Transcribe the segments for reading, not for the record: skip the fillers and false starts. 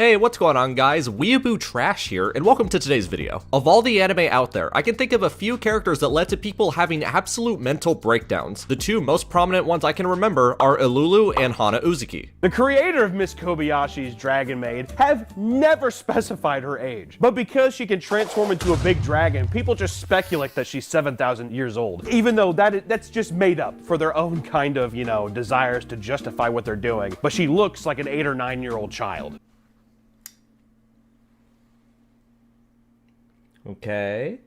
Hey, what's going on guys? Weeaboo Trash here, and welcome to today's video. Of all the anime out there, I can think of a few characters that led to people having absolute mental breakdowns. The two most prominent ones I can remember are Ilulu and Hana Uzuki. The creator of Miss Kobayashi's Dragon Maid have never specified her age, but because she can transform into a big dragon, people just speculate that she's 7,000 years old, even though that's just made up for their own kind of, desires to justify what they're doing, but she looks like an 8 or 9-year-old child. Okay.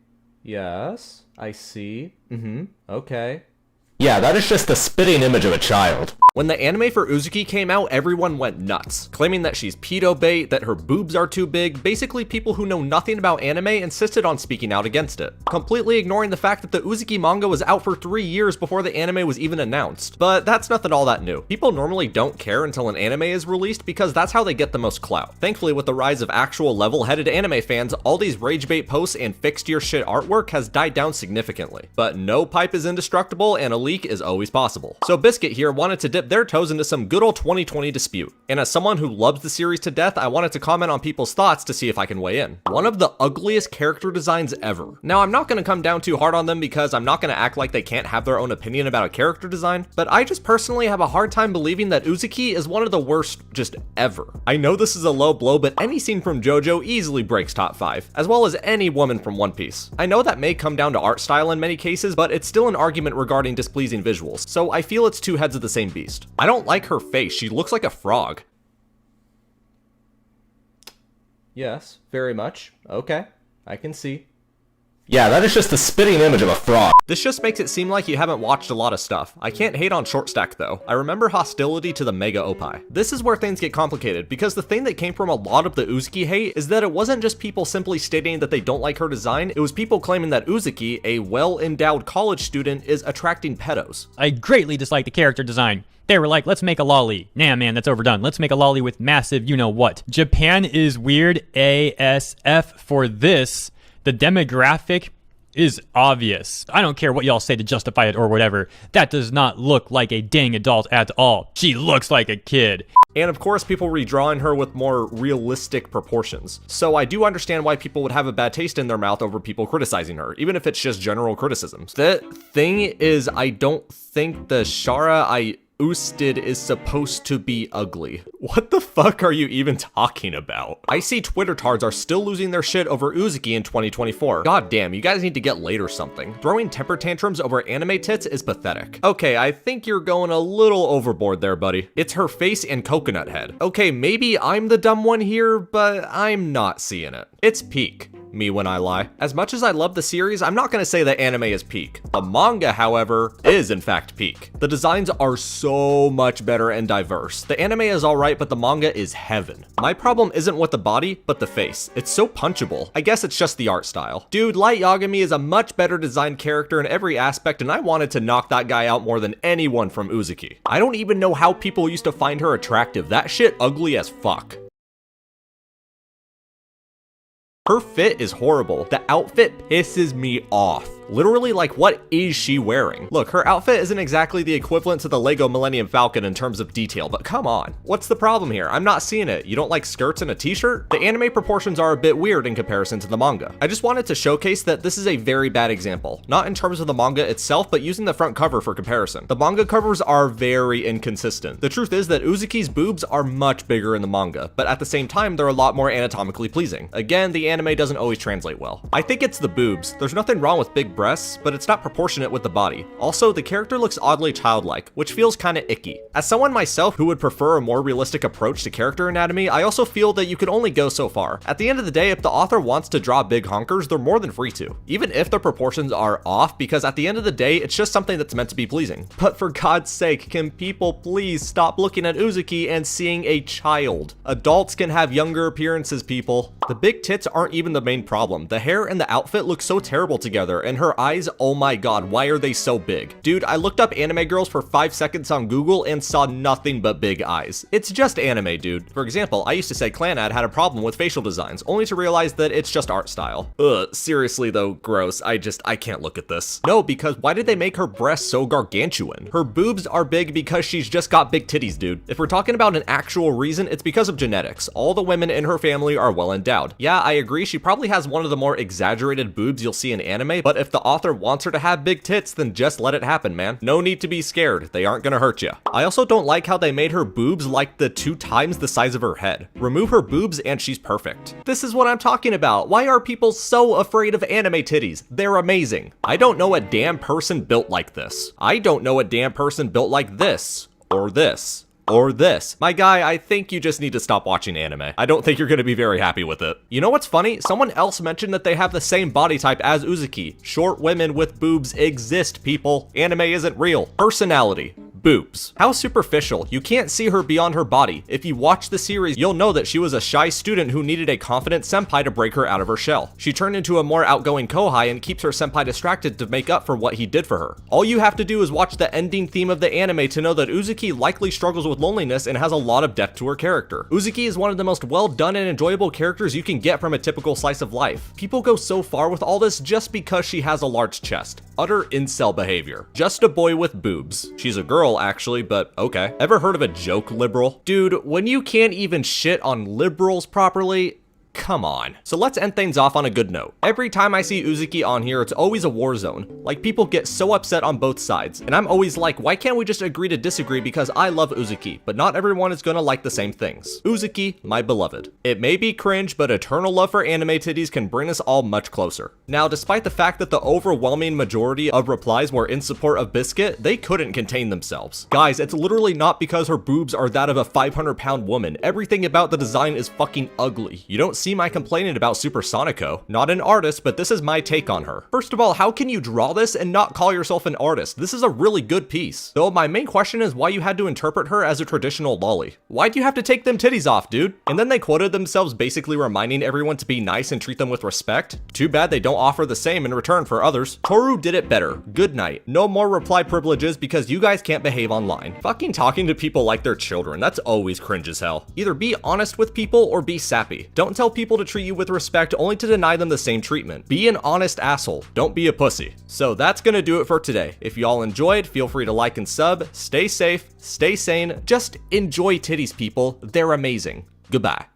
Yes. I see. Okay. Yeah, that is just the spitting image of a child. When the anime for Uzuki came out, everyone went nuts, claiming that she's pedo bait, that her boobs are too big. Basically, people who know nothing about anime insisted on speaking out against it, completely ignoring the fact that the Uzuki manga was out for 3 years before the anime was even announced. But that's nothing all that new. People normally don't care until an anime is released because that's how they get the most clout. Thankfully, with the rise of actual level-headed anime fans, all these rage bait posts and fixed your shit artwork has died down significantly. But no pipe is indestructible and a leak is always possible. So Biscuit here wanted to dip their toes into some good old 2020 dispute. And as someone who loves the series to death, I wanted to comment on people's thoughts to see if I can weigh in. One of the ugliest character designs ever. Now, I'm not going to come down too hard on them because I'm not going to act like they can't have their own opinion about a character design, but I just personally have a hard time believing that Uzuki is one of the worst just ever. I know this is a low blow, but any scene from JoJo easily breaks top 5, as well as any woman from One Piece. I know that may come down to art style in many cases, but it's still an argument regarding displeasing visuals, so I feel it's two heads of the same beast. I don't like her face, she looks like a frog. Yes, very much. Okay, I can see. Yeah, that is just the spitting image of a frog. This just makes it seem like you haven't watched a lot of stuff. I can't hate on Short Stack though. I remember hostility to the Mega Opie. This is where things get complicated because the thing that came from a lot of the Uzuki hate is that it wasn't just people simply stating that they don't like her design, it was people claiming that Uzuki, a well-endowed college student, is attracting pedos. I greatly dislike the character design. They were like, let's make a lolly. Nah, man, that's overdone. Let's make a lolly with massive you-know-what. Japan is weird ASF for this. The demographic is obvious. I don't care what y'all say to justify it or whatever. That does not look like a dang adult at all. She looks like a kid. And of course, people redrawing her with more realistic proportions. So I do understand why people would have a bad taste in their mouth over people criticizing her, even if it's just general criticisms. The thing is, I don't think the Shara I Oosted is supposed to be ugly. What the fuck are you even talking about? I see Twitter tards are still losing their shit over Uzuki in 2024. God damn, you guys need to get laid or something. Throwing temper tantrums over anime tits is pathetic. Okay, I think you're going a little overboard there, buddy. It's her face and coconut head. Okay, maybe I'm the dumb one here, but I'm not seeing it. It's peak. Me when I lie. As much as I love the series, I'm not gonna say that anime is peak. The manga, however, is in fact peak. The designs are so much better and diverse. The anime is alright, but the manga is heaven. My problem isn't with the body, but the face. It's so punchable. I guess it's just the art style. Dude, Light Yagami is a much better designed character in every aspect, and I wanted to knock that guy out more than anyone from Uzuki. I don't even know how people used to find her attractive. That shit ugly as fuck. Her fit is horrible. The outfit pisses me off. Literally, like, what is she wearing? Look, her outfit isn't exactly the equivalent to the Lego Millennium Falcon in terms of detail, but come on. What's the problem here? I'm not seeing it. You don't like skirts and a t-shirt? The anime proportions are a bit weird in comparison to the manga. I just wanted to showcase that this is a very bad example. Not in terms of the manga itself, but using the front cover for comparison. The manga covers are very inconsistent. The truth is that Uzuki's boobs are much bigger in the manga, but at the same time, they're a lot more anatomically pleasing. Again, the anime doesn't always translate well. I think it's the boobs. There's nothing wrong with big breasts, but it's not proportionate with the body. Also, the character looks oddly childlike, which feels kinda icky. As someone myself who would prefer a more realistic approach to character anatomy, I also feel that you can only go so far. At the end of the day, if the author wants to draw big honkers, they're more than free to. Even if the proportions are off, because at the end of the day, it's just something that's meant to be pleasing. But for God's sake, can people please stop looking at Uzuki and seeing a child? Adults can have younger appearances, people. The big tits aren't even the main problem. The hair and the outfit look so terrible together, and her eyes, oh my god, why are they so big? Dude, I looked up anime girls for 5 seconds on Google and saw nothing but big eyes. It's just anime, dude. For example, I used to say Clanad had a problem with facial designs, only to realize that it's just art style. Ugh, seriously though, gross. I can't look at this. No, because why did they make her breasts so gargantuan? Her boobs are big because she's just got big titties, dude. If we're talking about an actual reason, it's because of genetics. All the women in her family are well endowed. Yeah, I agree, she probably has one of the more exaggerated boobs you'll see in anime, but if the author wants her to have big tits, then just let it happen, man. No need to be scared. They aren't gonna hurt you. I also don't like how they made her boobs like the 2 times the size of her head. Remove her boobs and she's perfect. This is what I'm talking about. Why are people so afraid of anime titties? They're amazing. I don't know a damn person built like this. I don't know a damn person built like this, or this, or this. My guy, I think you just need to stop watching anime. I don't think you're gonna be very happy with it. You know what's funny? Someone else mentioned that they have the same body type as Uzuki. Short women with boobs exist, people. Anime isn't real. Personality. Boobs. How superficial. You can't see her beyond her body. If you watch the series, you'll know that she was a shy student who needed a confident senpai to break her out of her shell. She turned into a more outgoing kohai and keeps her senpai distracted to make up for what he did for her. All you have to do is watch the ending theme of the anime to know that Uzuki likely struggles with loneliness and has a lot of depth to her character. Uzuki is one of the most well done and enjoyable characters you can get from a typical slice of life. People go so far with all this just because she has a large chest. Utter incel behavior. Just a boy with boobs. She's a girl actually, but okay. Ever heard of a joke liberal? Dude, when you can't even shit on liberals properly, come on. So let's end things off on a good note. Every time I see Uzuki on here, it's always a war zone. Like, people get so upset on both sides, and I'm always like, why can't we just agree to disagree, because I love Uzuki, but not everyone is gonna like the same things. Uzuki, my beloved. It may be cringe, but eternal love for anime titties can bring us all much closer. Now, despite the fact that the overwhelming majority of replies were in support of Biscuit, they couldn't contain themselves. Guys, it's literally not because her boobs are that of a 500-pound woman. Everything about the design is fucking ugly. You don't see my complaining about Supersonico. Not an artist, but this is my take on her. First of all, how can you draw this and not call yourself an artist? This is a really good piece. Though my main question is why you had to interpret her as a traditional loli. Why'd you have to take them titties off, dude? And then they quoted themselves basically reminding everyone to be nice and treat them with respect. Too bad they don't offer the same in return for others. Toru did it better. Good night. No more reply privileges because you guys can't behave online. Fucking talking to people like they're children. That's always cringe as hell. Either be honest with people or be sappy. Don't tell people to treat you with respect only to deny them the same treatment. Be an honest asshole. Don't be a pussy. So that's gonna do it for today. If y'all enjoyed, feel free to like and sub. Stay safe, stay sane, just enjoy titties, people. They're amazing. Goodbye.